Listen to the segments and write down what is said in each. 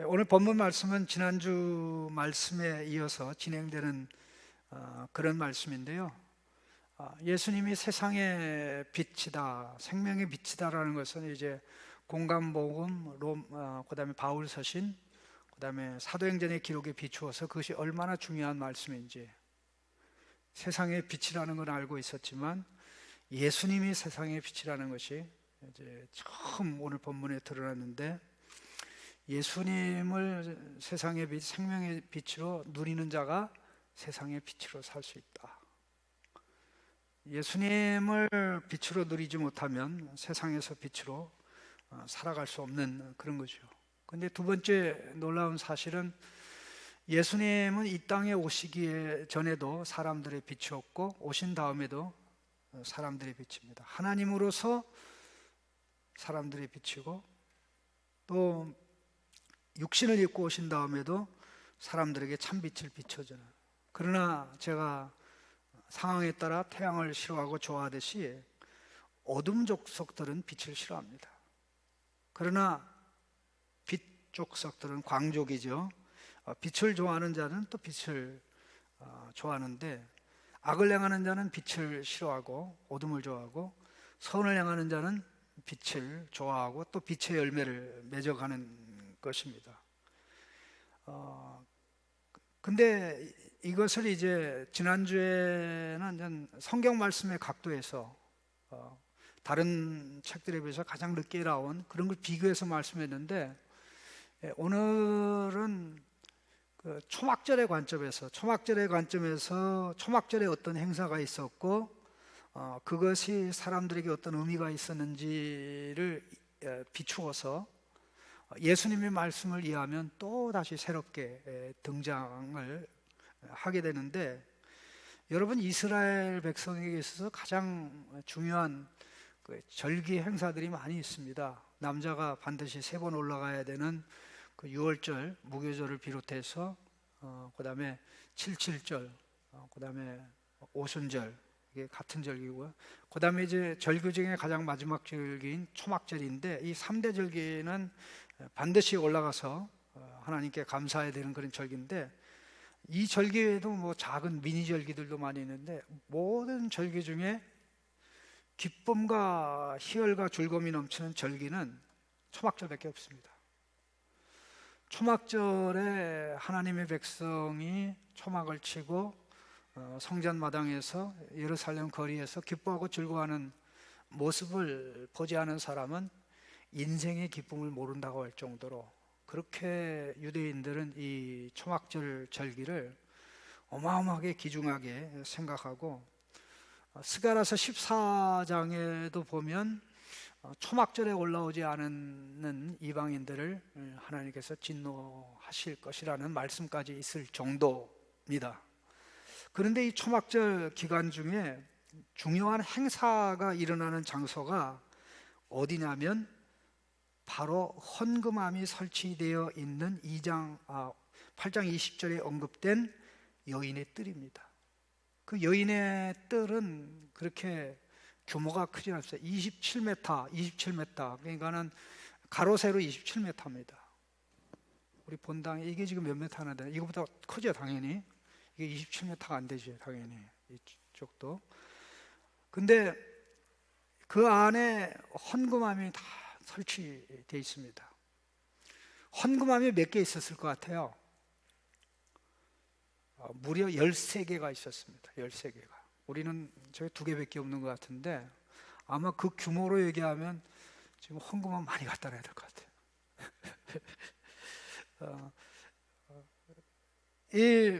오늘 본문 말씀은 지난주 말씀에 이어서 진행되는 그런 말씀인데요. 예수님이 세상의 빛이다, 생명의 빛이다라는 것은 이제 공간복음, 그다음에 바울 서신, 그다음에 사도행전의 기록에 비추어서 그것이 얼마나 중요한 말씀인지, 세상의 빛이라는 건 알고 있었지만 예수님이 세상의 빛이라는 것이 이제 처음 오늘 본문에 드러났는데, 예수님을 세상의 빛, 생명의 빛으로 누리는 자가 세상의 빛으로 살 수 있다. 예수님을 빛으로 누리지 못하면 세상에서 빛으로 살아갈 수 없는 그런 거죠. 근데 두 번째 놀라운 사실은, 예수님은 이 땅에 오시기 전에도 사람들의 빛이었고 오신 다음에도 사람들의 빛입니다. 하나님으로서 사람들의 빛이고, 또 육신을 입고 오신 다음에도 사람들에게 참빛을 비춰주는, 그러나 제가 상황에 따라 태양을 싫어하고 좋아하듯이 어둠 족속들은 빛을 싫어합니다. 그러나 빛 족속들은 광족이죠. 빛을 좋아하는 자는 또 빛을 좋아하는데, 악을 행하는 자는 빛을 싫어하고 어둠을 좋아하고, 선을 행하는 자는 빛을 좋아하고 또 빛의 열매를 맺어가는 것입니다. 근데 이것을 이제 지난주에는 성경 말씀의 각도에서 다른 책들에 비해서 가장 늦게 나온 그런 걸 비교해서 말씀했는데, 오늘은 그 초막절의 관점에서 초막절에 어떤 행사가 있었고 그것이 사람들에게 어떤 의미가 있었는지를 비추어서 예수님의 말씀을 이해하면 또 다시 새롭게 등장을 하게 되는데, 여러분, 이스라엘 백성에게 있어서 가장 중요한 그 절기 행사들이 많이 있습니다. 남자가 반드시 3번 올라가야 되는 그 유월절, 무교절을 비롯해서 그 다음에 77절, 그 다음에 오순절, 이게 같은 절기고요. 그 다음에 이제 절기 중에 가장 마지막 절기인 초막절인데, 이 3대 절기는 반드시 올라가서 하나님께 감사해야 되는 그런 절기인데, 이 절기 외에도 뭐 작은 미니 절기들도 많이 있는데, 모든 절기 중에 기쁨과 희열과 즐거움이 넘치는 절기는 초막절밖에 없습니다. 초막절에 하나님의 백성이 초막을 치고 성전 마당에서, 예루살렘 거리에서 기뻐하고 즐거워하는 모습을 보지 않은 사람은 인생의 기쁨을 모른다고 할 정도로, 그렇게 유대인들은 이 초막절 절기를 어마어마하게 귀중하게 생각하고, 스가랴서 14장에도 보면 초막절에 올라오지 않는 이방인들을 하나님께서 진노하실 것이라는 말씀까지 있을 정도입니다. 그런데 이 초막절 기간 중에 중요한 행사가 일어나는 장소가 어디냐면 바로 헌금함이 설치되어 있는 8장 20절에 언급된 여인의 뜰입니다. 그 여인의 뜰은 그렇게 규모가 크지 않습니다. 27m, 그러니까는 가로 세로 27m입니다. 우리 본당에 이게 지금 몇 미터 하나 되나? 이거보다 크죠, 당연히. 이게 27m가 안 되죠, 당연히. 이쪽도. 근데 그 안에 헌금함이 다 설치되어 있습니다. 헌금함이 몇 개 있었을 것 같아요? 무려 13개가 있었습니다. 13개가. 우리는 저희 2개밖에 없는 것 같은데, 아마 그 규모로 얘기하면 지금 헌금함 많이 갖다 놔야 될 것 같아요. 이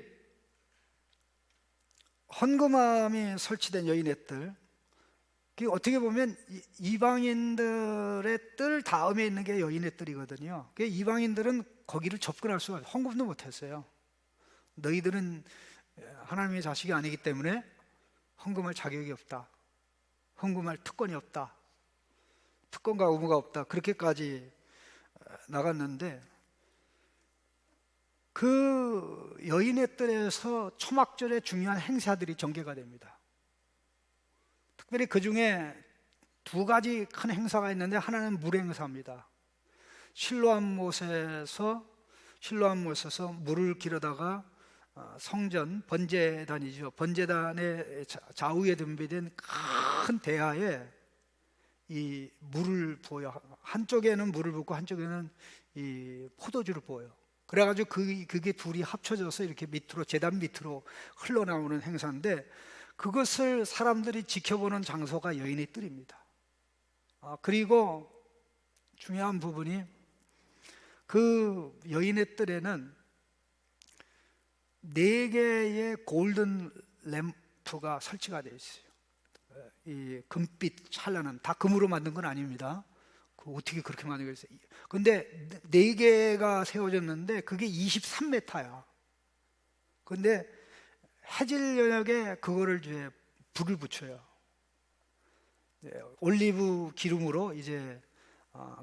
헌금함이 설치된 여인의 뜰, 어떻게 보면 이방인들의 뜰 다음에 있는 게 여인의 뜰이거든요. 이방인들은 거기를 접근할 수가 없어요. 헌금도 못했어요. 너희들은 하나님의 자식이 아니기 때문에 헌금할 자격이 없다, 헌금할 특권이 없다, 특권과 의무가 없다, 그렇게까지 나갔는데, 그 여인의 뜰에서 초막절의 중요한 행사들이 전개가 됩니다. 특별히 그 중에 2가지 큰 행사가 있는데, 하나는 물 행사입니다. 실로암 못에서 실로암 모셔서 물을 기르다가 성전 번제단이죠. 번제단의 좌우에 등비된 큰 대야에 이 물을 부어요. 한쪽에는 물을 붓고 한쪽에는 이 포도주를 부어요. 그래가지고 그게 둘이 합쳐져서 이렇게 밑으로, 제단 밑으로 흘러나오는 행사인데, 그것을 사람들이 지켜보는 장소가 여인의 뜰입니다. 그리고 중요한 부분이, 그 여인의 뜰에는 4개의 골든 램프가 설치가 되어 있어요. 이 금빛 찬란한, 다 금으로 만든 건 아닙니다. 어떻게 그렇게 만들겠어요? 근데 4개가 세워졌는데 그게 23m야. 근데 해질 연역에 그거를 이제 불을 붙여요. 올리브 기름으로 이제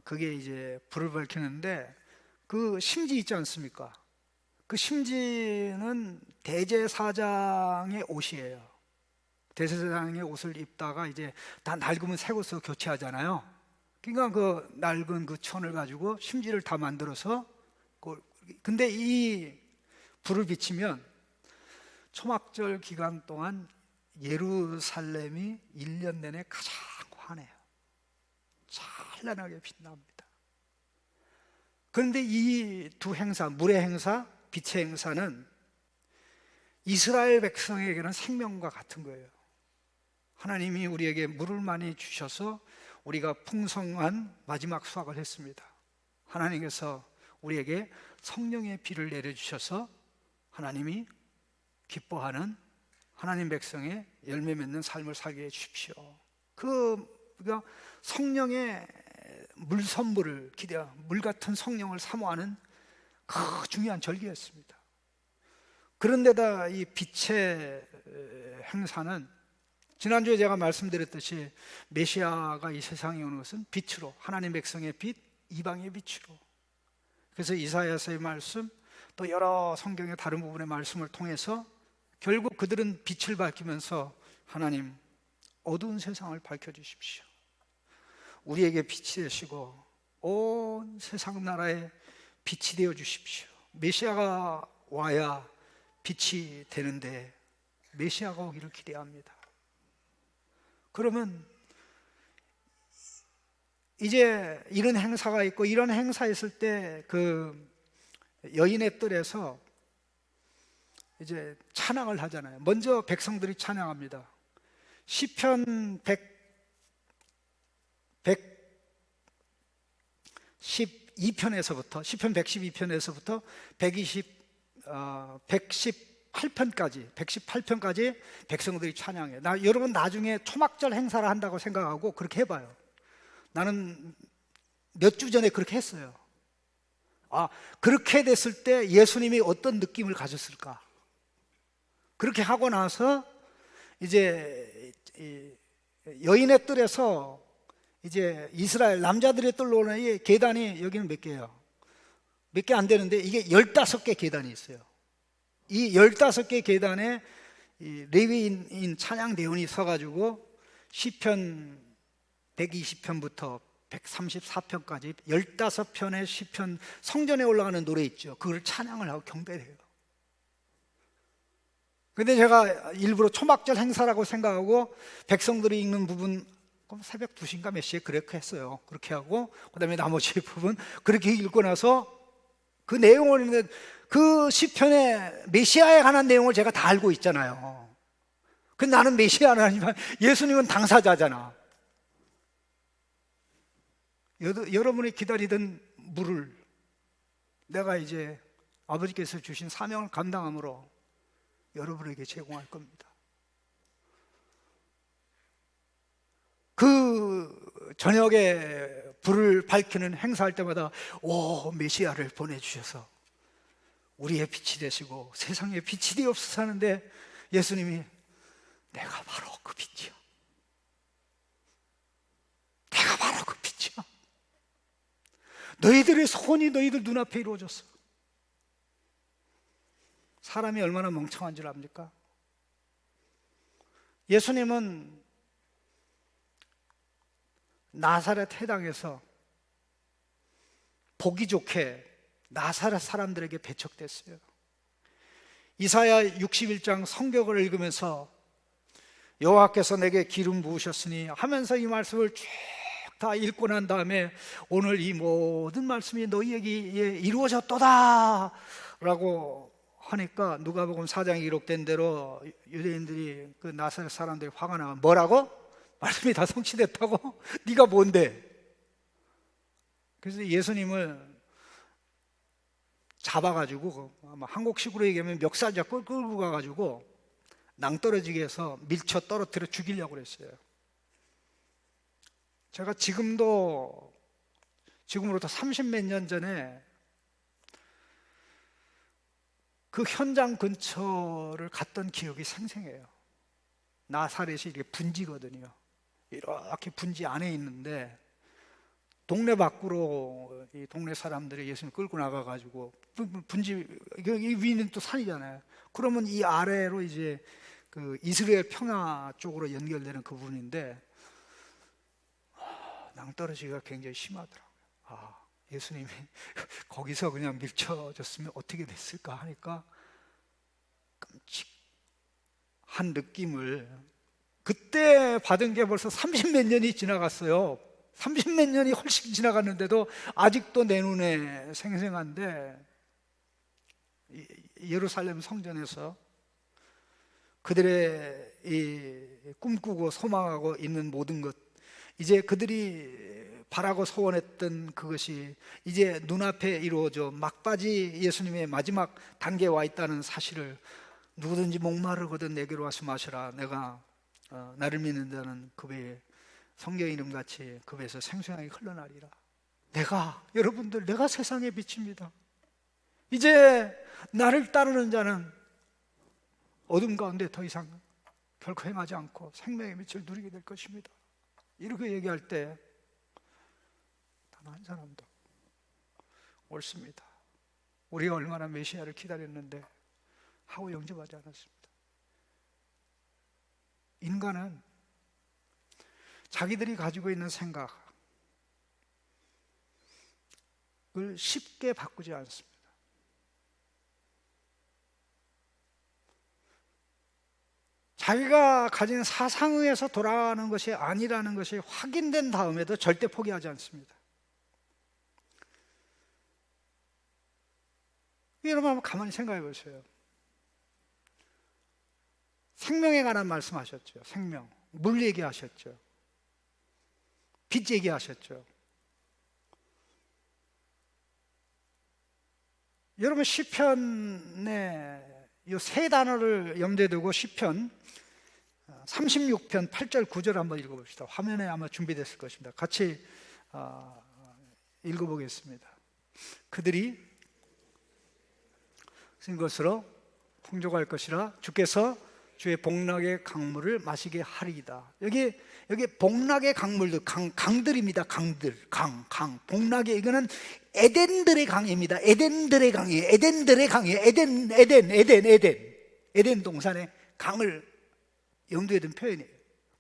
그게 이제 불을 밝히는데, 그 심지 있지 않습니까? 그 심지는 대제사장의 옷이에요. 대제사장의 옷을 입다가 이제 다 낡으면 새 옷으로 교체하잖아요. 그러니까 그 낡은 그 천을 가지고 심지를 다 만들어서, 근데 이 불을 비치면 초막절 기간 동안 예루살렘이 1년 내내 가장 환해요. 찬란하게 빛납니다. 그런데 이 두 행사, 물의 행사, 빛의 행사는 이스라엘 백성에게는 생명과 같은 거예요. 하나님이 우리에게 물을 많이 주셔서 우리가 풍성한 마지막 수확을 했습니다. 하나님께서 우리에게 성령의 비를 내려주셔서 하나님이 기뻐하는 하나님 백성의 열매 맺는 삶을 살게 해주십시오. 그러니까 성령의 물 선물을 기대하, 물 같은 성령을 사모하는 그 중요한 절기였습니다. 그런데다 이 빛의 행사는, 지난주에 제가 말씀드렸듯이 메시아가 이 세상에 오는 것은 빛으로, 하나님 백성의 빛, 이방의 빛으로. 그래서 이사야서의 말씀, 또 여러 성경의 다른 부분의 말씀을 통해서 결국 그들은 빛을 밝히면서 하나님, 어두운 세상을 밝혀주십시오. 우리에게 빛이 되시고 온 세상 나라에 빛이 되어 주십시오. 메시아가 와야 빛이 되는데 메시아가 오기를 기대합니다. 그러면 이제 이런 행사가 있고, 이런 행사 있을 때 그 여인의 뜰에서 이제 찬양을 하잖아요. 먼저 백성들이 찬양합니다. 시편 112편에서부터 시편 112편에서부터 118편까지 백성들이 찬양해요. 여러분 나중에 초막절 행사를 한다고 생각하고 그렇게 해봐요. 나는 몇 주 전에 그렇게 했어요. 그렇게 됐을 때 예수님이 어떤 느낌을 가졌을까? 그렇게 하고 나서 이제 여인의 뜰에서 이제 이스라엘 남자들의 뜰로 오는 이 계단이, 여기는 몇 개예요? 몇 개 안 되는데 이게 15개 계단이 있어요. 이 15개 계단에 이 레위인 찬양 대원이 서가지고 시편 120편부터 134편까지 15편의 시편, 성전에 올라가는 노래 있죠. 그걸 찬양을 하고 경배를 해요. 근데 제가 일부러 초막절 행사라고 생각하고 백성들이 읽는 부분, 새벽 2시인가 몇 시에 그렇게 했어요. 그렇게 하고 그 다음에 나머지 부분 그렇게 읽고 나서 그 내용을 읽는데, 그 시편의 메시아에 관한 내용을 제가 다 알고 있잖아요. 근데 나는 메시아는 아니지만 예수님은 당사자잖아. 여러분이 기다리던 물을 내가 이제 아버지께서 주신 사명을 감당함으로 여러분에게 제공할 겁니다. 그 저녁에 불을 밝히는 행사할 때마다 메시아를 보내주셔서 우리의 빛이 되시고 세상에 빛이 되옵소서 하는데, 예수님이 내가 바로 그 빛이야. 내가 바로 그 빛이야. 너희들의 소원이 너희들 눈앞에 이루어졌어. 사람이 얼마나 멍청한 줄 압니까? 예수님은 나사렛 해당에서 보기 좋게 나사렛 사람들에게 배척됐어요. 이사야 61장 성경을 읽으면서 여호와께서 내게 기름 부으셨으니 하면서 이 말씀을 쭉 다 읽고 난 다음에 오늘 이 모든 말씀이 너희에게 이루어졌도다 라고 하니까 누가복음 4장에 기록된 대로 유대인들이, 그 나사렛 사람들이 화가 나요. 뭐라고? 말씀이 다 성취됐다고? 네가 뭔데? 그래서 예수님을 잡아가지고, 아마 한국식으로 얘기하면 멱살 잡고 끌고 가가지고 낭떠러지게 해서 밀쳐 떨어뜨려 죽이려고 그랬어요. 제가 지금으로부터 30몇 년 전에 그 현장 근처를 갔던 기억이 생생해요. 나사렛이 이렇게 분지거든요. 이렇게 분지 안에 있는데 동네 밖으로 이 동네 사람들이 예수님 끌고 나가가지고 분지, 이 위는 또 산이잖아요. 그러면 이 아래로 이제 그 이스라엘 평야 쪽으로 연결되는 그 부분인데 낭떠러지가 굉장히 심하더라고요. 예수님이 거기서 그냥 밀쳐졌으면 어떻게 됐을까 하니까 끔찍한 느낌을 그때 받은 게 벌써 30몇 년이 지나갔어요. 30몇 년이 훨씬 지나갔는데도 아직도 내 눈에 생생한데, 예루살렘 성전에서 그들의 이 꿈꾸고 소망하고 있는 모든 것, 이제 그들이 바라고 소원했던 그것이 이제 눈앞에 이루어져 막바지 예수님의 마지막 단계에 와 있다는 사실을, 누구든지 목마르거든 내게로 와서 마시라, 내가 나를 믿는 자는 그 배에 성경 이름같이 그 배에서 생수강이 흘러나리라. 여러분들, 내가 세상의 빛입니다. 이제 나를 따르는 자는 어둠 가운데 더 이상 결코 행하지 않고 생명의 빛을 누리게 될 것입니다. 이렇게 얘기할 때 단 한 사람도 옳습니다. 우리가 얼마나 메시아를 기다렸는데 하고 영접하지 않았습니다. 인간은 자기들이 가지고 있는 생각을 쉽게 바꾸지 않습니다. 자기가 가진 사상에서 돌아가는 것이 아니라는 것이 확인된 다음에도 절대 포기하지 않습니다. 여러분 한번 가만히 생각해 보세요. 생명에 관한 말씀하셨죠. 생명, 물 얘기하셨죠. 빛 얘기하셨죠. 여러분 시편의 이 세 단어를 염두에 두고 시편 36편 8절 9절 한번 읽어봅시다. 화면에 아마 준비됐을 것입니다. 같이 읽어보겠습니다. 그들이 쓴 것으로 풍족할 것이라 주께서 주의 복락의 강물을 마시게 하리이다. 여기 복락의 강물들, 강들입니다. 강들, 강. 복락의, 이거는 에덴들의 강입니다. 에덴들의 강이에요. 에덴 동산의 강을 염두에 둔 표현이에요.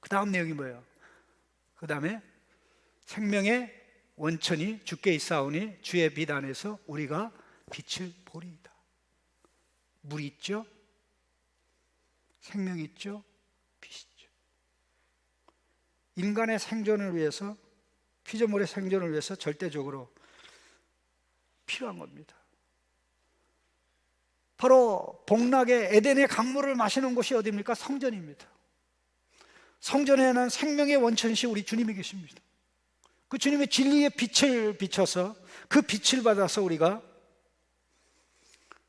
그 다음 내용이 뭐예요? 그 다음에 생명의 원천이 주께 있사오니 주의 빛 안에서 우리가 빛을 보리이다. 물 있죠? 생명 있죠? 빛 있죠. 인간의 생존을 위해서, 피조물의 생존을 위해서 절대적으로 필요한 겁니다. 바로 복락의 에덴의 강물을 마시는 곳이 어디입니까? 성전입니다. 성전에는 생명의 원천이신 우리 주님이 계십니다. 그 주님의 진리의 빛을 비춰서 그 빛을 받아서 우리가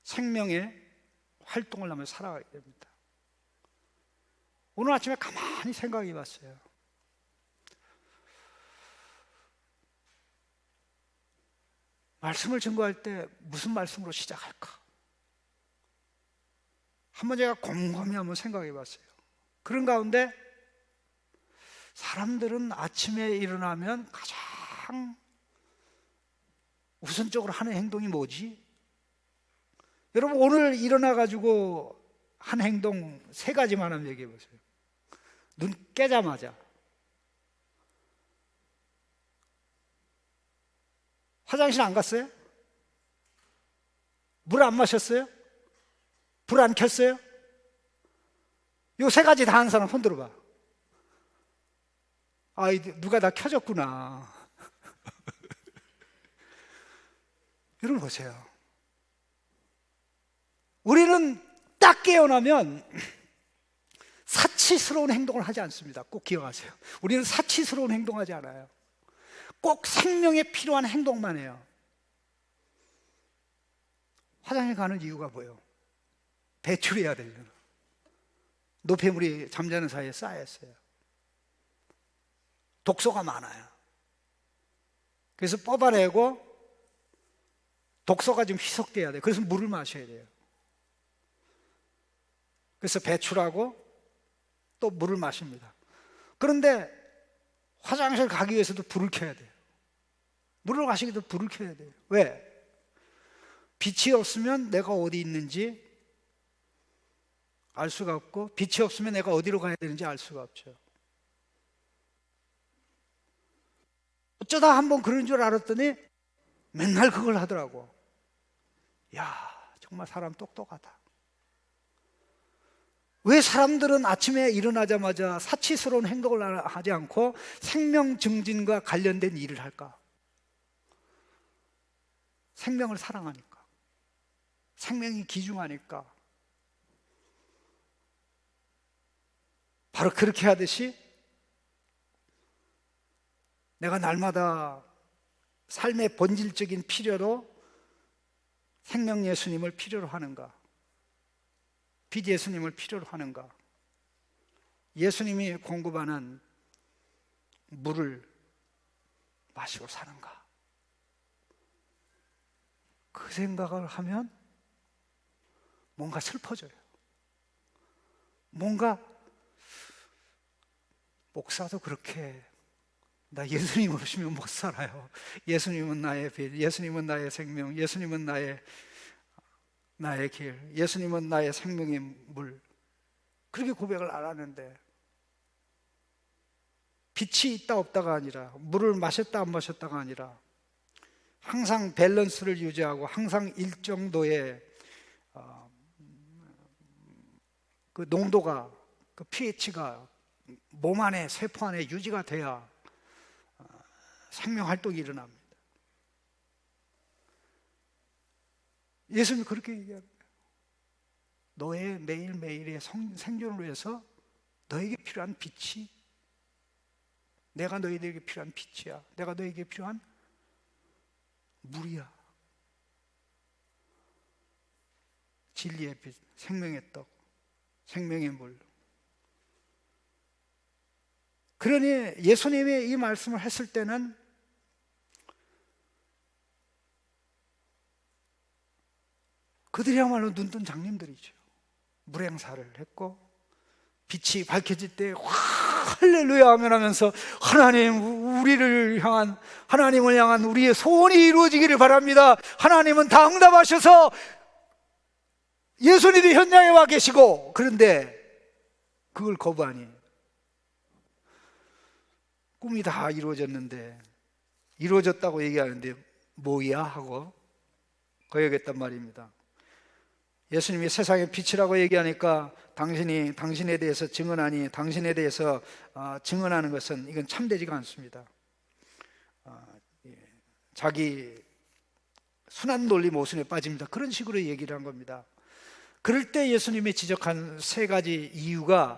생명의 활동을 하며 살아가게 됩니다. 오늘 아침에 가만히 생각해 봤어요. 말씀을 증거할 때 무슨 말씀으로 시작할까? 한번 제가 곰곰이 한번 생각해 봤어요. 그런 가운데 사람들은 아침에 일어나면 가장 우선적으로 하는 행동이 뭐지? 여러분 오늘 일어나가지고 한 행동 세 가지만 한번 얘기해 보세요. 눈 깨자마자 화장실 안 갔어요? 물 안 마셨어요? 불 안 켰어요? 요 세 가지 다 한 사람 손 들어봐. 아, 누가 다 켜졌구나. 여러분 보세요. 우리는 딱 깨어나면 사치스러운 행동을 하지 않습니다. 꼭 기억하세요. 우리는 사치스러운 행동하지 않아요. 꼭 생명에 필요한 행동만 해요. 화장실 가는 이유가 뭐예요? 배출해야 되잖아. 노폐물이 잠자는 사이에 쌓였어요. 독소가 많아요. 그래서 뽑아내고 독소가 좀 희석돼야 돼요. 그래서 물을 마셔야 돼요. 그래서 배출하고 또 물을 마십니다. 그런데 화장실 가기 위해서도 불을 켜야 돼요. 물을 마시기도 불을 켜야 돼요. 왜? 빛이 없으면 내가 어디 있는지 알 수가 없고, 빛이 없으면 내가 어디로 가야 되는지 알 수가 없죠. 어쩌다 한번 그런 줄 알았더니 맨날 그걸 하더라고. 야, 정말 사람 똑똑하다. 왜 사람들은 아침에 일어나자마자 사치스러운 행동을 하지 않고 생명 증진과 관련된 일을 할까? 생명을 사랑하니까, 생명이 귀중하니까. 바로 그렇게 하듯이 내가 날마다 삶의 본질적인 필요로 생명 예수님을 필요로 하는가? 빛 예수님을 필요로 하는가? 예수님이 공급하는 물을 마시고 사는가? 그 생각을 하면 뭔가 슬퍼져요. 뭔가 목사도 그렇게, 나 예수님 없으면 못 살아요. 예수님은 나의 빛, 예수님은 나의 생명, 예수님은 나의 길, 예수님은 나의 생명의 물. 그렇게 고백을 안 하는데, 빛이 있다 없다가 아니라, 물을 마셨다 안 마셨다가 아니라 항상 밸런스를 유지하고 항상 일정도의 그 농도가, 그 pH가 몸 안에, 세포 안에 유지가 돼야 생명 활동이 일어납니다. 예수님이 그렇게 얘기합니다. 너의 매일매일의 생존을 위해서 너에게 필요한 빛이, 내가 너희들에게 필요한 빛이야. 내가 너에게 필요한 물이야. 진리의 빛, 생명의 떡, 생명의 물. 그러니 예수님이 이 말씀을 했을 때는 그들이야말로 눈뜬 장님들이죠. 물행사를 했고, 빛이 밝혀질 때 할렐루야 아멘 하면서 하나님을 향한 우리의 소원이 이루어지기를 바랍니다. 하나님은 다 응답하셔서 예수님이 현장에 와 계시고, 그런데 그걸 거부하니 꿈이 다 이루어졌는데, 이루어졌다고 얘기하는데 뭐야 하고 거역했단 말입니다. 예수님이 세상의 빛이라고 얘기하니까 당신에 대해서 증언하니, 당신에 대해서 증언하는 것은 이건 참되지가 않습니다. 자기 순환 논리 모순에 빠집니다. 그런 식으로 얘기를 한 겁니다. 그럴 때 예수님이 지적한 세 가지 이유가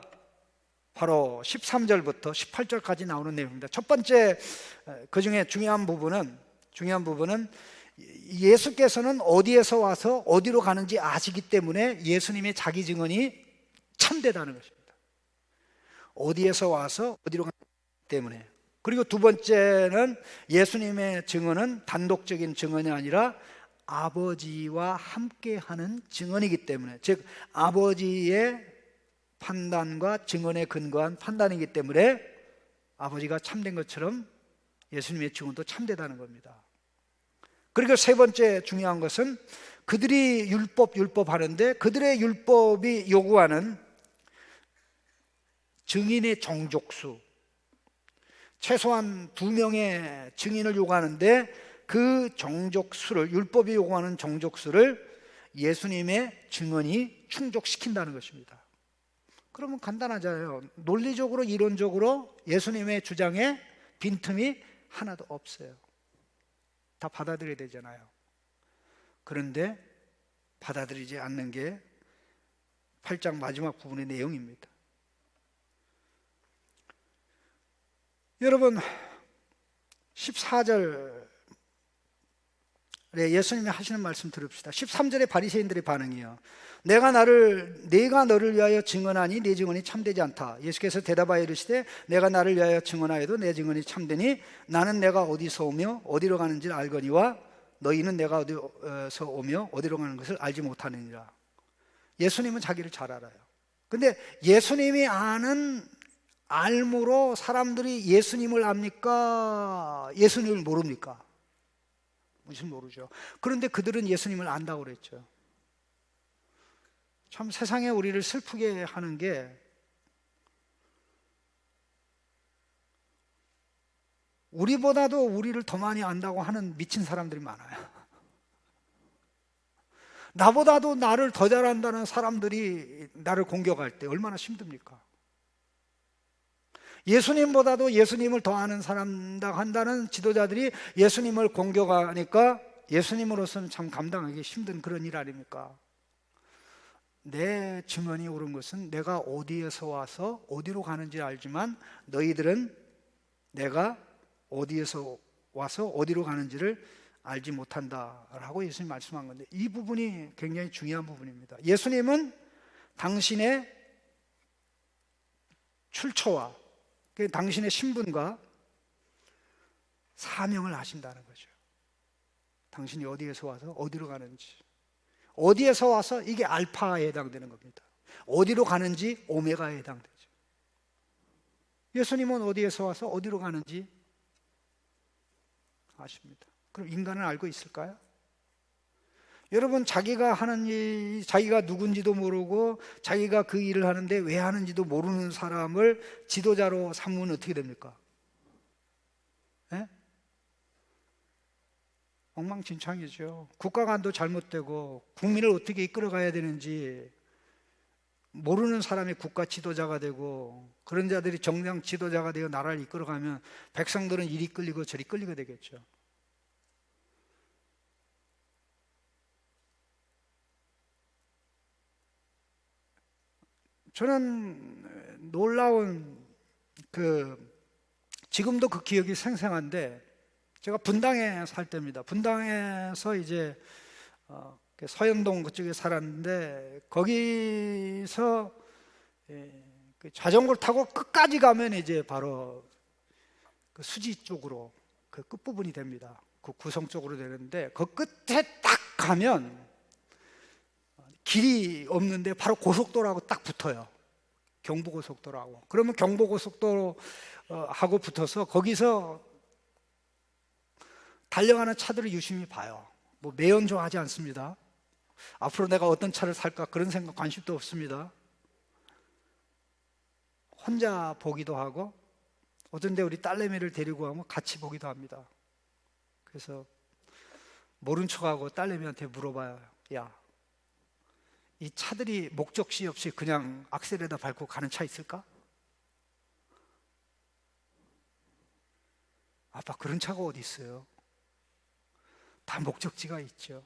바로 13절부터 18절까지 나오는 내용입니다. 첫 번째, 그 중에 중요한 부분은 예수께서는 어디에서 와서 어디로 가는지 아시기 때문에 예수님의 자기 증언이 참되다는 것입니다. 어디에서 와서 어디로 가기 때문에. 그리고 두 번째는 예수님의 증언은 단독적인 증언이 아니라 아버지와 함께하는 증언이기 때문에, 즉 아버지의 판단과 증언에 근거한 판단이기 때문에 아버지가 참된 것처럼 예수님의 증언도 참되다는 겁니다. 그리고 세 번째 중요한 것은 그들이 율법 하는데 그들의 율법이 요구하는 증인의 정족수, 최소한 2명의 증인을 요구하는데 그 정족수를, 율법이 요구하는 정족수를 예수님의 증언이 충족시킨다는 것입니다. 그러면 간단하잖아요. 논리적으로 이론적으로 예수님의 주장에 빈틈이 하나도 없어요. 다 받아들여야 되잖아요. 그런데 받아들이지 않는 게 8장 마지막 부분의 내용입니다. 여러분 14절에 예수님이 하시는 말씀 들읍시다. 13절에 바리새인들의 반응이요. 내가 너를 위하여 증언하니 내 증언이 참되지 않다. 예수께서 대답하여 이르시되 내가 나를 위하여 증언하여도 내 증언이 참되니 나는 내가 어디서 오며 어디로 가는지를 알거니와 너희는 내가 어디서 오며 어디로 가는 것을 알지 못하느니라. 예수님은 자기를 잘 알아요. 근데 예수님이 아는 알므로 사람들이 예수님을 압니까? 예수님을 모릅니까? 무슨 모르죠. 그런데 그들은 예수님을 안다고 그랬죠. 참 세상에 우리를 슬프게 하는 게 우리보다도 우리를 더 많이 안다고 하는 미친 사람들이 많아요. 나보다도 나를 더 잘 안다는 사람들이 나를 공격할 때 얼마나 힘듭니까? 예수님보다도 예수님을 더 아는 사람다 한다는 지도자들이 예수님을 공격하니까 예수님으로서는 참 감당하기 힘든 그런 일 아닙니까? 내 증언이 옳은 것은 내가 어디에서 와서 어디로 가는지 알지만 너희들은 내가 어디에서 와서 어디로 가는지를 알지 못한다라고 예수님 말씀한 건데, 이 부분이 굉장히 중요한 부분입니다. 예수님은 당신의 출처와 당신의 신분과 사명을 아신다는 거죠. 당신이 어디에서 와서 어디로 가는지, 어디에서 와서 이게 알파에 해당되는 겁니다. 어디로 가는지 오메가에 해당되죠. 예수님은 어디에서 와서 어디로 가는지 아십니다. 그럼 인간은 알고 있을까요? 여러분, 자기가 하는 일, 자기가 누군지도 모르고 자기가 그 일을 하는데 왜 하는지도 모르는 사람을 지도자로 삼으면 어떻게 됩니까? 네? 엉망진창이죠. 국가관도 잘못되고 국민을 어떻게 이끌어가야 되는지 모르는 사람이 국가 지도자가 되고, 그런 자들이 정당 지도자가 되어 나라를 이끌어가면 백성들은 이리 끌리고 저리 끌리게 되겠죠. 저는 놀라운 지금도 그 기억이 생생한데, 제가 분당에 살 때입니다. 분당에서 이제 서현동 그쪽에 살았는데, 거기서 자전거를 타고 끝까지 가면 이제 바로 그 수지 쪽으로 그 끝부분이 됩니다. 그 구성 쪽으로 되는데, 그 끝에 딱 가면 길이 없는데 바로 고속도로하고 딱 붙어요. 경부고속도로하고. 그러면 경부고속도로하고 붙어서 거기서 달려가는 차들을 유심히 봐요. 뭐 매연 좋아하지 않습니다. 앞으로 내가 어떤 차를 살까 그런 생각, 관심도 없습니다. 혼자 보기도 하고, 어떤 데 우리 딸내미를 데리고 가면 같이 보기도 합니다. 그래서 모른 척하고 딸내미한테 물어봐요. 야, 이 차들이 목적지 없이 그냥 악셀에다 밟고 가는 차 있을까? 아빠, 그런 차가 어디 있어요? 다 목적지가 있죠.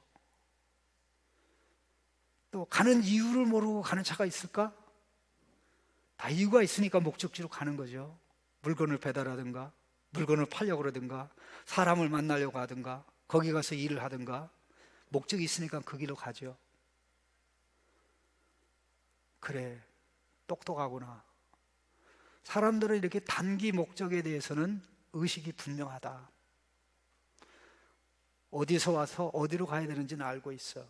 또 가는 이유를 모르고 가는 차가 있을까? 다 이유가 있으니까 목적지로 가는 거죠. 물건을 배달하든가, 물건을 팔려고 그러든가, 사람을 만나려고 하든가, 거기 가서 일을 하든가, 목적이 있으니까 그 길로 가죠. 그래, 똑똑하구나. 사람들은 이렇게 단기 목적에 대해서는 의식이 분명하다. 어디서 와서 어디로 가야 되는지는 알고 있어.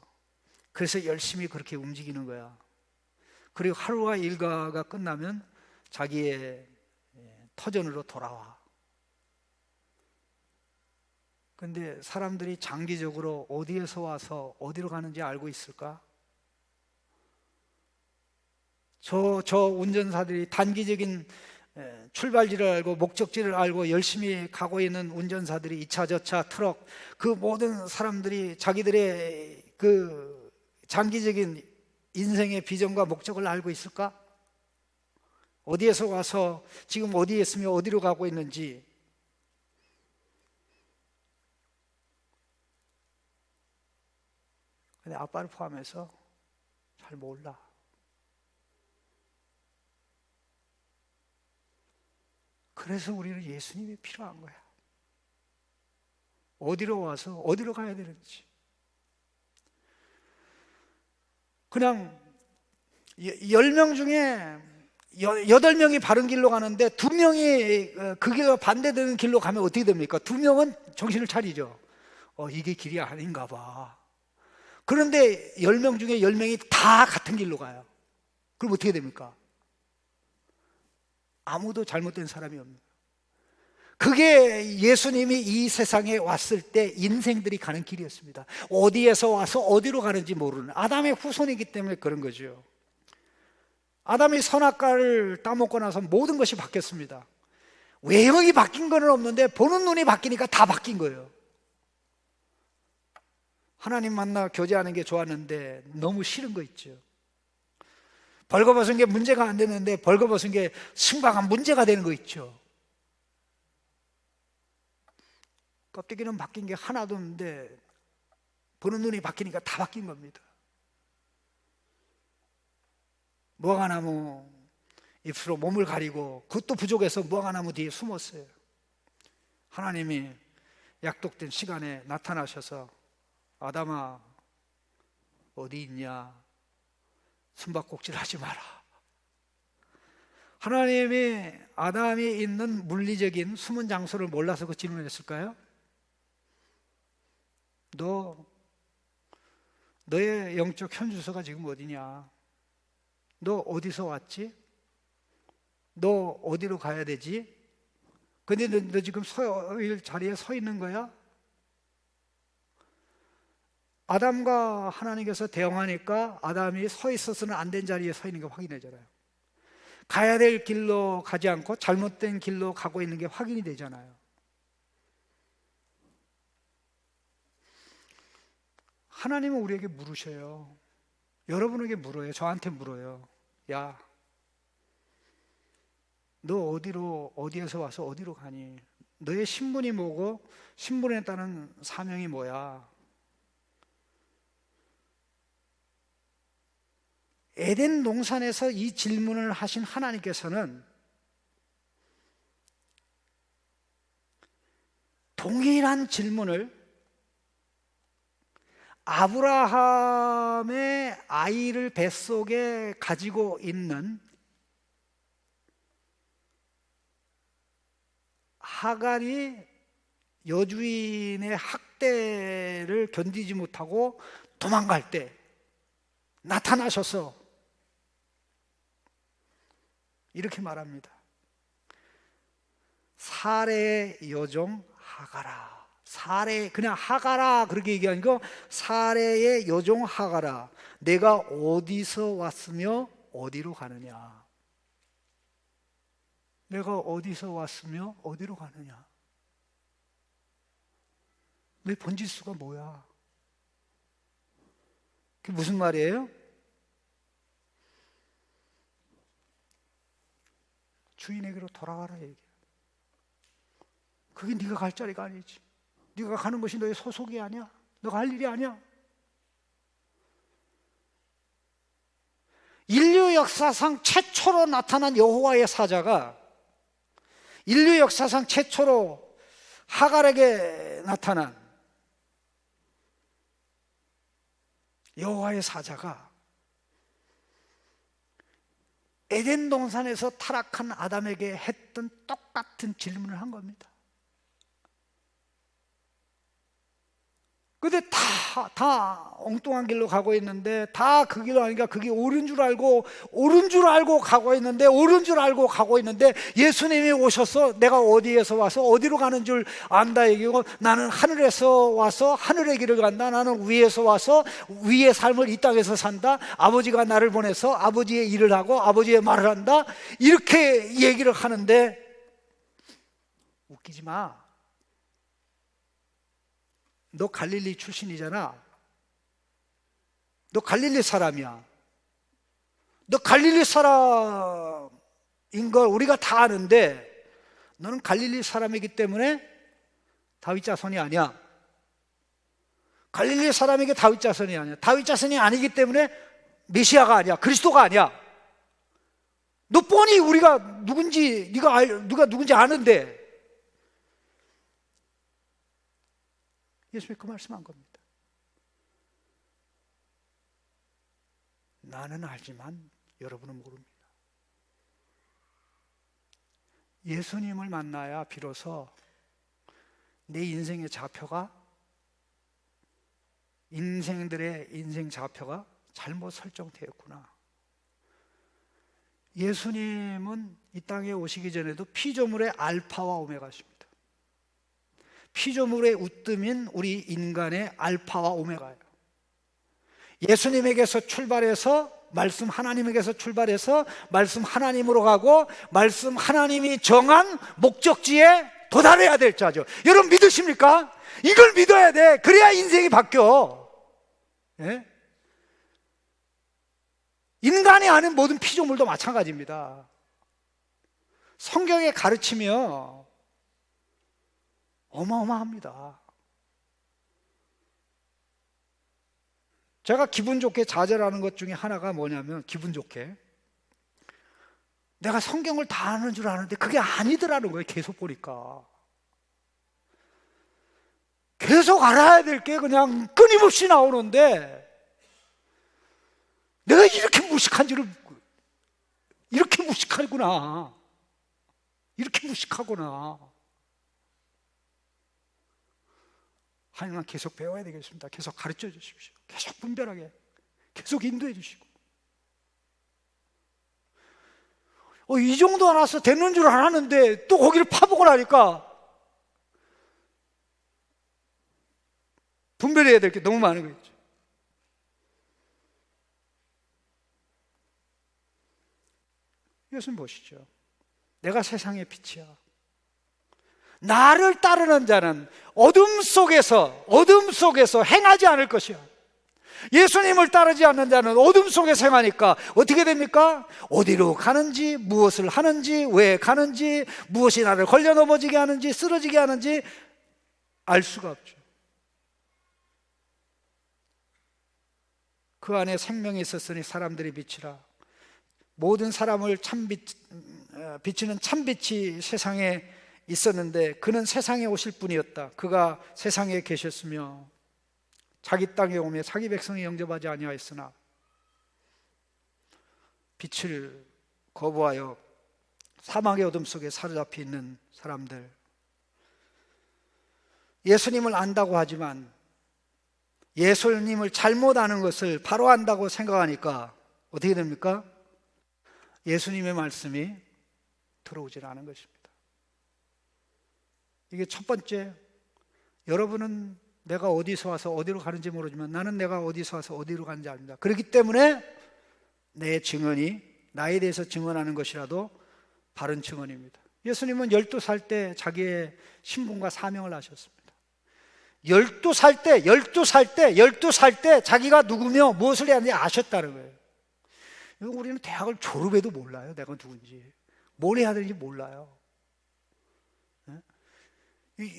그래서 열심히 그렇게 움직이는 거야. 그리고 하루가 일과가 끝나면 자기의 터전으로 돌아와. 그런데 사람들이 장기적으로 어디에서 와서 어디로 가는지 알고 있을까? 저 운전사들이 단기적인 출발지를 알고 목적지를 알고 열심히 가고 있는 운전사들이, 2차, 저차, 트럭, 그 모든 사람들이 자기들의 그 장기적인 인생의 비전과 목적을 알고 있을까? 어디에서 와서 지금 어디에 있으며 어디로 가고 있는지. 근데 아빠를 포함해서 잘 몰라. 그래서 우리는 예수님이 필요한 거야. 어디로 와서 어디로 가야 되는지. 그냥 10명 중에 8명이 바른 길로 가는데 2명이 그 길로 반대되는 길로 가면 어떻게 됩니까? 2명은 정신을 차리죠. 이게 길이 아닌가 봐. 그런데 10명 중에 10명이 다 같은 길로 가요. 그럼 어떻게 됩니까? 아무도 잘못된 사람이 없는. 그게 예수님이 이 세상에 왔을 때 인생들이 가는 길이었습니다. 어디에서 와서 어디로 가는지 모르는 아담의 후손이기 때문에 그런 거죠. 아담이 선악과를 따먹고 나서 모든 것이 바뀌었습니다. 외형이 바뀐 건 없는데 보는 눈이 바뀌니까 다 바뀐 거예요. 하나님 만나 교제하는 게 좋았는데 너무 싫은 거 있죠. 벌거벗은 게 문제가 안 되는데 벌거벗은 게 심각한 문제가 되는 거 있죠. 껍데기는 바뀐 게 하나도 없는데 보는 눈이 바뀌니까 다 바뀐 겁니다. 무화과나무 잎으로 몸을 가리고 그것도 부족해서 무화과나무 뒤에 숨었어요. 하나님이 약속된 시간에 나타나셔서 아담아 어디 있냐? 숨바꼭질 하지 마라. 하나님이 아담이 있는 물리적인 숨은 장소를 몰라서 그 질문을 했을까요? 너의 영적 현주소가 지금 어디냐? 너 어디서 왔지? 너 어디로 가야 되지? 근데 너 지금 서일 자리에 서 있는 거야? 아담과 하나님께서 대응하니까 아담이 서 있어서는 안 된 자리에 서 있는 게 확인되잖아요. 가야 될 길로 가지 않고 잘못된 길로 가고 있는 게 확인이 되잖아요. 하나님은 우리에게 물으셔요. 여러분에게 물어요. 저한테 물어요. 야, 너 어디에서 와서 어디로 가니? 너의 신분이 뭐고 신분에 따른 사명이 뭐야? 에덴 동산에서 이 질문을 하신 하나님께서는 동일한 질문을 아브라함의 아이를 뱃속에 가지고 있는 하갈이 여주인의 학대를 견디지 못하고 도망갈 때 나타나셔서 이렇게 말합니다. 사레의 여종 하갈아. 그냥 하갈아 그렇게 얘기하는 거, 사레의 여종 하갈아, 내가 어디서 왔으며 어디로 가느냐? 내가 어디서 왔으며 어디로 가느냐? 내 번지수가 뭐야? 그게 무슨 말이에요? 주인에게로 돌아가라 얘기야. 그게 네가 갈 자리가 아니지. 네가 가는 것이 너의 소속이 아니야. 너가 할 일이 아니야. 인류 역사상 최초로 나타난 여호와의 사자가 인류 역사상 최초로 하갈에게 나타난 여호와의 사자가 에덴 동산에서 타락한 아담에게 했던 똑같은 질문을 한 겁니다. 근데 다 엉뚱한 길로 가고 있는데 다 그 길로 아니까 그게 옳은 줄 알고 가고 있는데 예수님이 오셔서 내가 어디에서 와서 어디로 가는 줄 안다 얘기고, 나는 하늘에서 와서 하늘의 길을 간다. 나는 위에서 와서 위의 삶을 이 땅에서 산다. 아버지가 나를 보내서 아버지의 일을 하고 아버지의 말을 한다. 이렇게 얘기를 하는데 웃기지 마. 너 갈릴리 출신이잖아. 너 갈릴리 사람이야. 너 갈릴리 사람인 걸 우리가 다 아는데 너는 갈릴리 사람이기 때문에 다윗 자손이 아니야. 갈릴리 사람에게 다윗 자손이 아니야. 다윗 자손이 아니기 때문에 메시아가 아니야. 그리스도가 아니야. 너 뻔히 우리가 누군지 누가 누군지 아는데 예수님이 그 말씀한 겁니다. 나는 알지만 여러분은 모릅니다. 예수님을 만나야 비로소 내 인생의 좌표가, 인생들의 인생 좌표가 잘못 설정되었구나. 예수님은 이 땅에 오시기 전에도 피조물의 알파와 오메가십니다. 피조물의 우뜸인 우리 인간의 알파와 오메가예요. 예수님에게서 출발해서 말씀 하나님에게서 출발해서 말씀 하나님으로 가고 말씀 하나님이 정한 목적지에 도달해야 될 자죠. 여러분 믿으십니까? 이걸 믿어야 돼. 그래야 인생이 바뀌어. 예? 인간이 아는 모든 피조물도 마찬가지입니다. 성경의 가르치며 어마어마합니다. 제가 기분 좋게 좌절하는 것 중에 하나가 뭐냐면, 기분 좋게 내가 성경을 다 아는 줄 아는데 그게 아니더라는 거예요. 계속 보니까 계속 알아야 될 게 그냥 끊임없이 나오는데 내가 이렇게 무식한 줄을, 이렇게 무식하구나, 이렇게 무식하구나. 하나님은 계속 배워야 되겠습니다. 계속 가르쳐 주십시오. 계속 분별하게 계속 인도해 주시고, 이 정도 알아서 되는 줄 알았는데 또 거기를 파보고 나니까 분별해야 될 게 너무 많은 거죠. 이것은 보시죠. 내가 세상의 빛이야. 나를 따르는 자는 어둠 속에서 행하지 않을 것이야. 예수님을 따르지 않는 자는 어둠 속에서 행하니까 어떻게 됩니까? 어디로 가는지, 무엇을 하는지, 왜 가는지, 무엇이 나를 걸려 넘어지게 하는지, 쓰러지게 하는지 알 수가 없죠. 그 안에 생명이 있었으니 사람들이 빛이라. 모든 사람을 비치는 참빛이 세상에 있었는데 그는 세상에 오실 분이었다. 그가 세상에 계셨으며 자기 땅에 오며 자기 백성이 영접하지 아니하였으나 빛을 거부하여 사막의 어둠 속에 사로잡혀 있는 사람들, 예수님을 안다고 하지만 예수님을 잘못 아는 것을 바로 안다고 생각하니까 어떻게 됩니까? 예수님의 말씀이 들어오질 않은 것입니다. 이게 첫 번째, 여러분은 내가 어디서 와서 어디로 가는지 모르지만 나는 내가 어디서 와서 어디로 가는지 압니다. 그렇기 때문에 내 증언이 나에 대해서 증언하는 것이라도 바른 증언입니다. 예수님은 12살 때 자기의 신분과 사명을 하셨습니다. 12살 때 자기가 누구며 무엇을 해야 하는지 아셨다는 거예요. 우리는 대학을 졸업해도 몰라요. 내가 누군지, 뭘 해야 되는지 몰라요.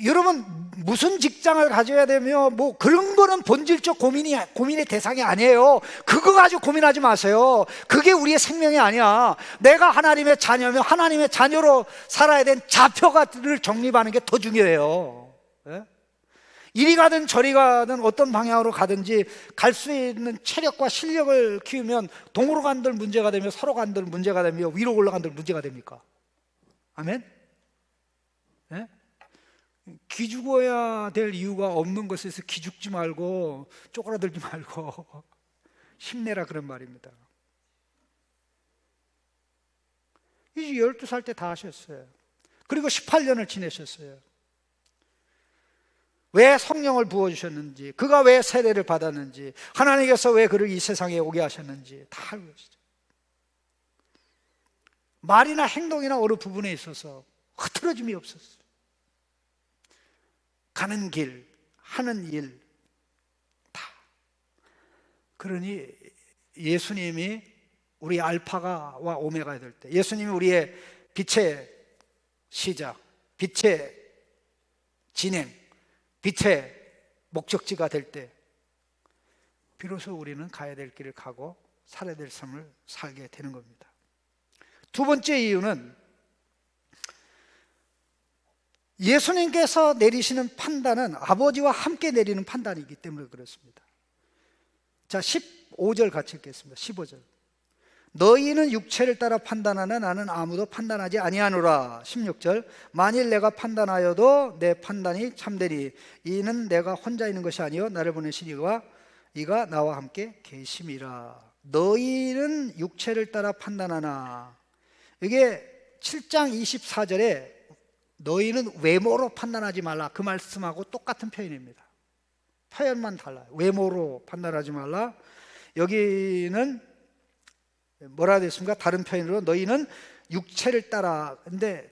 여러분 무슨 직장을 가져야 되며 뭐 그런 거는 본질적 고민의 대상이 아니에요. 그거 가지고 고민하지 마세요. 그게 우리의 생명이 아니야. 내가 하나님의 자녀며 하나님의 자녀로 살아야 된 좌표를 정립하는 게 더 중요해요. 이리 가든 저리 가든 어떤 방향으로 가든지 갈 수 있는 체력과 실력을 키우면 동으로 간들 문제가 되며 서로 간들 문제가 되며 위로 올라간들 문제가 됩니까? 아멘? 네? 기죽어야 될 이유가 없는 것에서 기죽지 말고 쪼그라들지 말고 힘내라, 그런 말입니다. 이제 12살 때 다 하셨어요. 그리고 18년을 지내셨어요. 왜 성령을 부어주셨는지, 그가 왜 세례를 받았는지, 하나님께서 왜 그를 이 세상에 오게 하셨는지 다 알고 계시죠. 말이나 행동이나 어느 부분에 있어서 흐트러짐이 없었어요. 가는 길, 하는 일 다 그러니 예수님이 우리 알파가 오메가가 될 때, 예수님이 우리의 빛의 시작, 빛의 진행, 빛의 목적지가 될 때 비로소 우리는 가야 될 길을 가고 살아야 될 삶을 살게 되는 겁니다. 두 번째 이유는 예수님께서 내리시는 판단은 아버지와 함께 내리는 판단이기 때문에 그렇습니다. 자, 15절 같이 읽겠습니다. 15절. 너희는 육체를 따라 판단하나 나는 아무도 판단하지 아니하노라. 16절. 만일 내가 판단하여도 내 판단이 참되리. 이는 내가 혼자 있는 것이 아니요 나를 보내신 이가 나와 함께 계심이라. 너희는 육체를 따라 판단하나. 이게 7장 24절에 너희는 외모로 판단하지 말라, 그 말씀하고 똑같은 표현입니다. 표현만 달라요. 외모로 판단하지 말라. 여기는 뭐라 됐습니까? 다른 표현으로 너희는 육체를 따라. 근데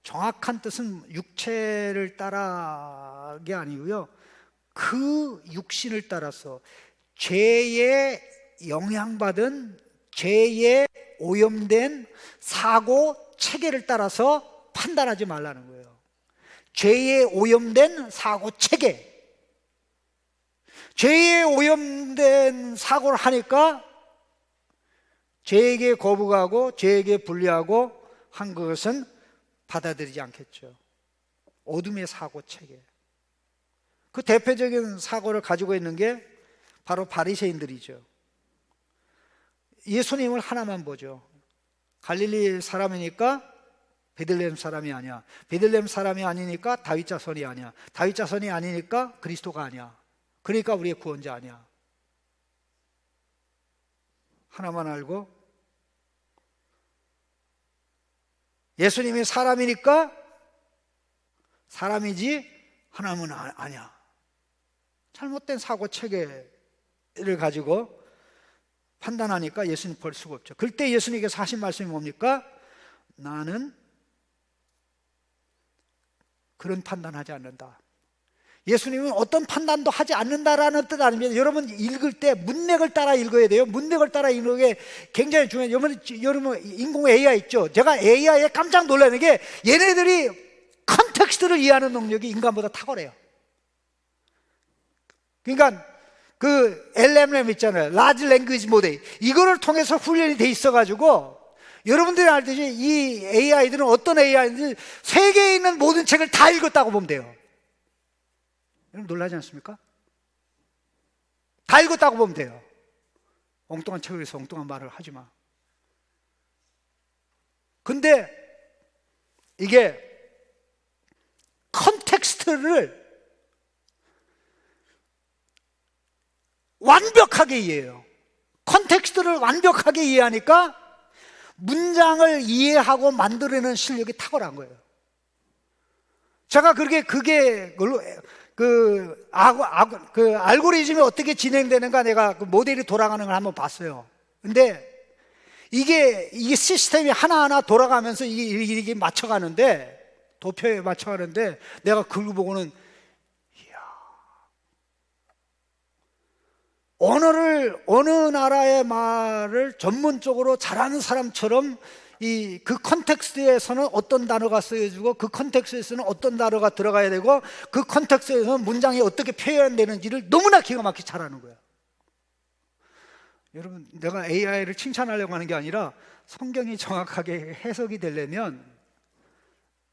정확한 뜻은 육체를 따라게 아니고요, 그 육신을 따라서 죄에 영향받은, 죄에 오염된 사고 체계를 따라서 판단하지 말라는 거예요. 죄에 오염된 사고 체계. 죄에 오염된 사고를 하니까 죄에게 거부하고 죄에게 분리하고 한 것은 받아들이지 않겠죠. 어둠의 사고 체계. 그 대표적인 사고를 가지고 있는 게 바로 바리새인들이죠. 예수님을 하나만 보죠. 갈릴리 사람이니까 베들레헴 사람이 아니야. 베들레헴 사람이 아니니까 다윗 자손이 아니야. 다윗 자손이 아니니까 그리스도가 아니야. 그러니까 우리의 구원자 아니야. 하나만 알고 예수님이 사람이니까 사람이지 하나님은 아니야. 잘못된 사고 체계를 가지고 판단하니까 예수님 볼 수가 없죠. 그때 예수님께서 하신 말씀이 뭡니까? 나는 그런 판단하지 않는다. 예수님은 어떤 판단도 하지 않는다라는 뜻 아닙니다. 여러분 읽을 때 문맥을 따라 읽어야 돼요. 문맥을 따라 읽는 게 굉장히 중요해요. 여러분 인공 AI 있죠. 제가 AI에 깜짝 놀라는 게 얘네들이 컨텍스트를 이해하는 능력이 인간보다 탁월해요. 그러니까 그 LLM 있잖아요. Large Language Model. 이거를 통해서 훈련이 돼 있어가지고 여러분들이 알듯이 이 AI들은 어떤 AI인지 세계에 있는 모든 책을 다 읽었다고 보면 돼요. 여러분 놀라지 않습니까? 다 읽었다고 보면 돼요. 엉뚱한 책을 해서 엉뚱한 말을 하지 마. 근데 이게 컨텍스트를 완벽하게 이해해요. 컨텍스트를 완벽하게 이해하니까 문장을 이해하고 만들어내는 실력이 탁월한 거예요. 제가 그게 그 알고리즘이 어떻게 진행되는가 내가 그 모델이 돌아가는 걸 한번 봤어요. 근데 이게 시스템이 하나하나 돌아가면서 이게 맞춰가는데, 도표에 맞춰가는데 내가 그걸 보고는 어느 나라의 말을 전문적으로 잘하는 사람처럼 그 컨텍스트에서는 어떤 단어가 쓰여지고 그 컨텍스트에서는 어떤 단어가 들어가야 되고 그 컨텍스트에서는 문장이 어떻게 표현되는지를 너무나 기가 막히게 잘하는 거예요. 여러분, 내가 AI를 칭찬하려고 하는 게 아니라 성경이 정확하게 해석이 되려면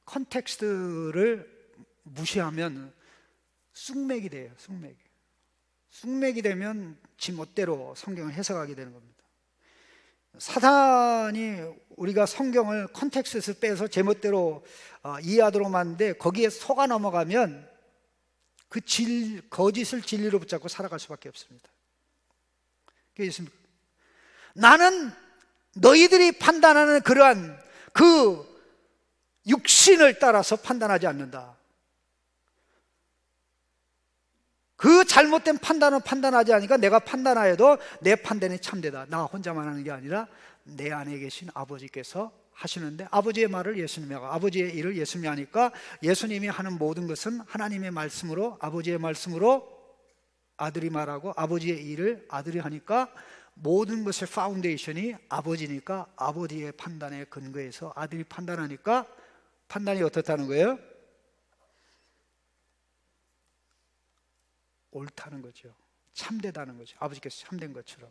컨텍스트를 무시하면 쑥맥이 돼요. 쑥맥이 되면 지 멋대로 성경을 해석하게 되는 겁니다. 사단이 우리가 성경을 컨텍스트에서 빼서 제멋대로 이해하도록 만드는데 거기에 속아 넘어가면 그 거짓을 진리로 붙잡고 살아갈 수밖에 없습니다. 그렇습니까? 나는 너희들이 판단하는 그러한 그 육신을 따라서 판단하지 않는다. 그 잘못된 판단은 판단하지 않으니까 내가 판단하여도 내 판단이 참되다. 나 혼자만 하는 게 아니라 내 안에 계신 아버지께서 하시는데, 아버지의 말을 예수님이 하고 아버지의 일을 예수님이 하니까 예수님이 하는 모든 것은 하나님의 말씀으로, 아버지의 말씀으로 아들이 말하고 아버지의 일을 아들이 하니까 모든 것의 파운데이션이 아버지니까 아버지의 판단에 근거해서 아들이 판단하니까 판단이 어떻다는 거예요? 옳다는 거죠. 참되다는 거죠. 아버지께서 참된 것처럼.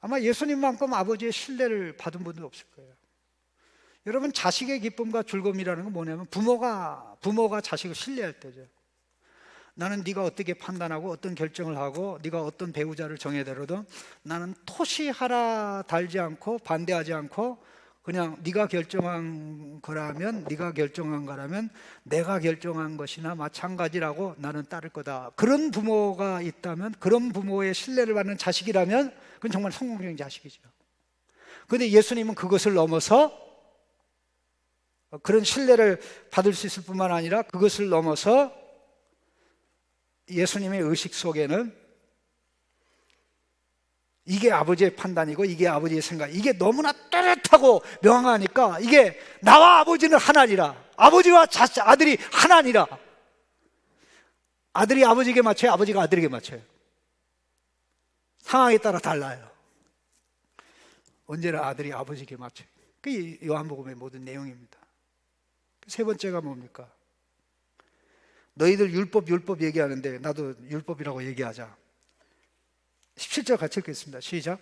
아마 예수님만큼 아버지의 신뢰를 받은 분도 없을 거예요. 여러분, 자식의 기쁨과 즐거움이라는 건 뭐냐면 부모가 자식을 신뢰할 때죠. 나는 네가 어떻게 판단하고 어떤 결정을 하고 네가 어떤 배우자를 정해더라도 나는 토시 하나 달지 않고 반대하지 않고 그냥 네가 결정한 거라면 내가 결정한 것이나 마찬가지라고 나는 따를 거다. 그런 부모가 있다면, 그런 부모의 신뢰를 받는 자식이라면 그건 정말 성공적인 자식이죠. 그런데 예수님은 그것을 넘어서 그런 신뢰를 받을 수 있을 뿐만 아니라 그것을 넘어서 예수님의 의식 속에는 이게 아버지의 판단이고 이게 아버지의 생각, 이게 너무나 뚜렷하고 명확하니까 이게 나와 아버지는 하나니라, 아버지와 아들이 하나니라. 아들이 아버지에게 맞춰요, 아버지가 아들에게 맞춰요. 상황에 따라 달라요. 언제나 아들이 아버지에게 맞춰요. 그게 요한복음의 모든 내용입니다. 세 번째가 뭡니까? 너희들 율법 얘기하는데 나도 율법이라고 얘기하자. 17절 같이 읽겠습니다. 시작.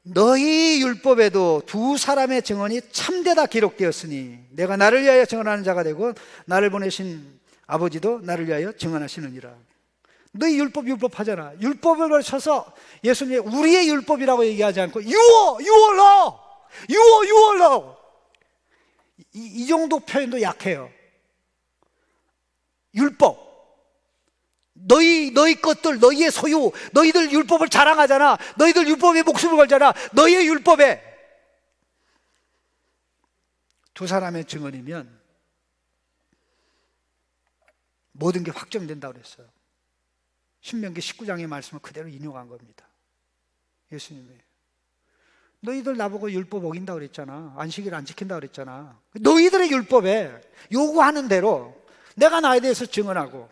너희 율법에도 두 사람의 증언이 참되다 기록되었으니 내가 나를 위하여 증언하는 자가 되고 나를 보내신 아버지도 나를 위하여 증언하시느니라. 너희 율법 하잖아. 율법을 걸쳐서 예수님이 우리의 율법이라고 얘기하지 않고 your law. 이 정도 표현도 약해요. 율법, 너희 것들, 너희의 소유, 너희들 율법을 자랑하잖아. 너희들 율법에 목숨을 걸잖아. 너희의 율법에 두 사람의 증언이면 모든 게 확정된다고 그랬어요. 신명기 19장의 말씀을 그대로 인용한 겁니다. 예수님이 너희들 나보고 율법 어긴다고 그랬잖아. 안식일 안 지킨다고 그랬잖아. 너희들의 율법에 요구하는 대로 내가 나에 대해서 증언하고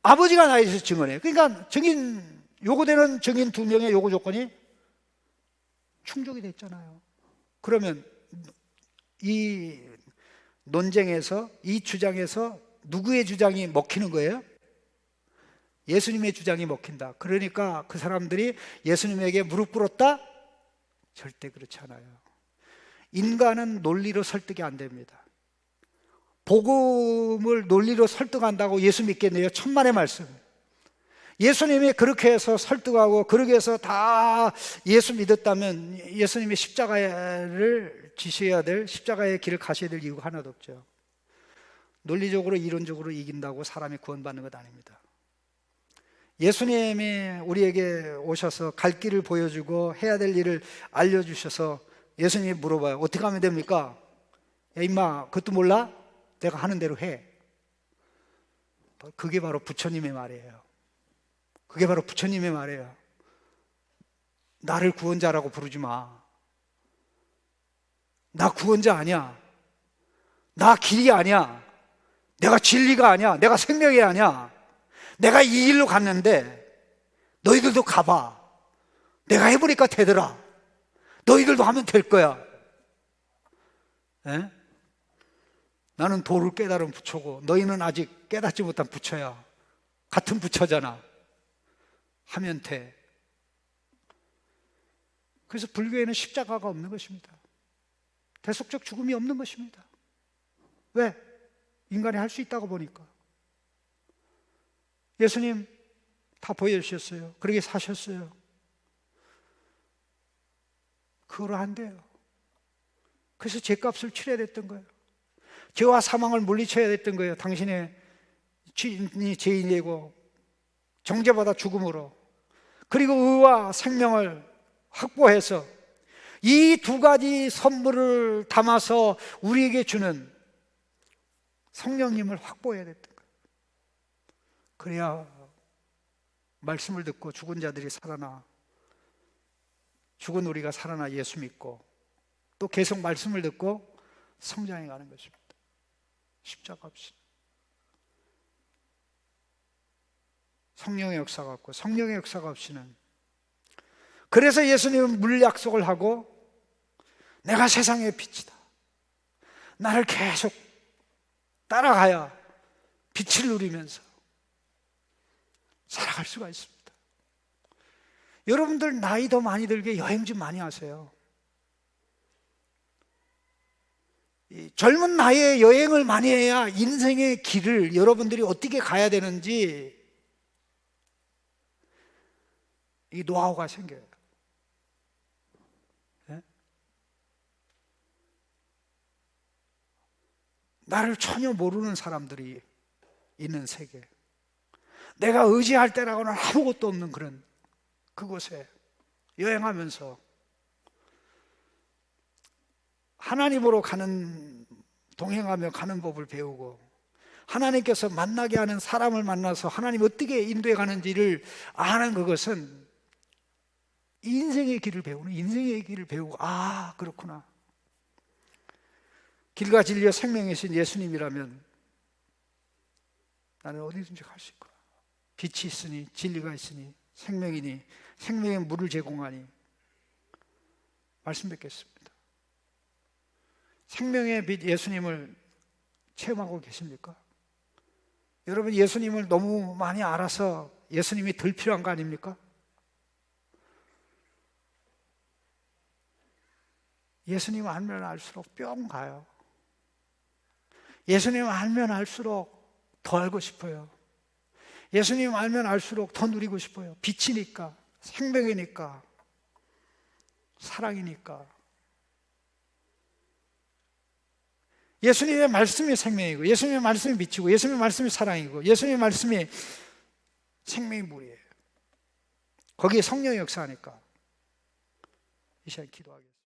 아버지가 나에 대해서 증언해. 그러니까 요구되는 증인 두 명의 요구 조건이 충족이 됐잖아요. 그러면 이 논쟁에서, 이 주장에서 누구의 주장이 먹히는 거예요? 예수님의 주장이 먹힌다. 그러니까 그 사람들이 예수님에게 무릎 꿇었다? 절대 그렇지 않아요. 인간은 논리로 설득이 안 됩니다. 복음을 논리로 설득한다고 예수 믿겠네요? 천만의 말씀. 예수님이 그렇게 해서 설득하고 그렇게 해서 다 예수 믿었다면 예수님이 십자가를 지셔야 될, 십자가의 길을 가셔야 될 이유가 하나도 없죠. 논리적으로 이론적으로 이긴다고 사람이 구원받는 것 아닙니다. 예수님이 우리에게 오셔서 갈 길을 보여주고 해야 될 일을 알려주셔서 예수님이 물어봐요. 어떻게 하면 됩니까? 야 임마, 그것도 몰라? 내가 하는 대로 해. 그게 바로 부처님의 말이에요. 그게 바로 부처님의 말이에요. 나를 구원자라고 부르지 마. 나 구원자 아니야. 나 길이 아니야. 내가 진리가 아니야. 내가 생명이 아니야. 내가 이 길로 갔는데 너희들도 가봐. 내가 해보니까 되더라. 너희들도 하면 될 거야. 에? 나는 도를 깨달은 부처고 너희는 아직 깨닫지 못한 부처야. 같은 부처잖아. 하면 돼. 그래서 불교에는 십자가가 없는 것입니다. 대속적 죽음이 없는 것입니다. 왜? 인간이 할 수 있다고 보니까. 예수님 다 보여주셨어요. 그렇게 사셨어요. 그거로 안 돼요. 그래서 죄값을 치러야 됐던 거예요. 죄와 사망을 물리쳐야 됐던 거예요. 당신의 주인이 죄인이고 정죄받아 죽음으로, 그리고 의와 생명을 확보해서 이 두 가지 선물을 담아서 우리에게 주는 성령님을 확보해야 됐던 거예요. 그래야 말씀을 듣고 죽은 자들이 살아나, 죽은 우리가 살아나 예수 믿고 또 계속 말씀을 듣고 성장해 가는 것입니다. 십자가 없이. 성령의 역사가 없고 성령의 역사가 없이는, 그래서 예수님은 물 약속을 하고 내가 세상의 빛이다, 나를 계속 따라가야 빛을 누리면서 살아갈 수가 있습니다. 여러분들 나이 더 많이 들게 여행 좀 많이 하세요. 젊은 나이에 여행을 많이 해야 인생의 길을 여러분들이 어떻게 가야 되는지 이 노하우가 생겨요. 네? 나를 전혀 모르는 사람들이 있는 세계, 내가 의지할 때라고는 아무것도 없는 그곳에 여행하면서 하나님으로 동행하며 가는 법을 배우고, 하나님께서 만나게 하는 사람을 만나서 하나님 어떻게 인도해 가는지를 아는 그것은 인생의 길을 배우고, 아, 그렇구나. 길과 진리와 생명이신 예수님이라면 나는 어디든지 갈 수 있구나. 빛이 있으니, 진리가 있으니, 생명이니, 생명의 물을 제공하니. 말씀 뵙겠습니다. 생명의 빛 예수님을 체험하고 계십니까? 여러분, 예수님을 너무 많이 알아서 예수님이 덜 필요한 거 아닙니까? 예수님 알면 알수록 뿅 가요. 예수님 알면 알수록 더 알고 싶어요. 예수님 알면 알수록 더 누리고 싶어요. 빛이니까, 생명이니까, 사랑이니까. 예수님의 말씀이 생명이고, 예수님의 말씀이 빛이고, 예수님의 말씀이 사랑이고, 예수님의 말씀이 생명의 물이에요. 거기에 성령의 역사하니까 이 시간 기도하겠습니다.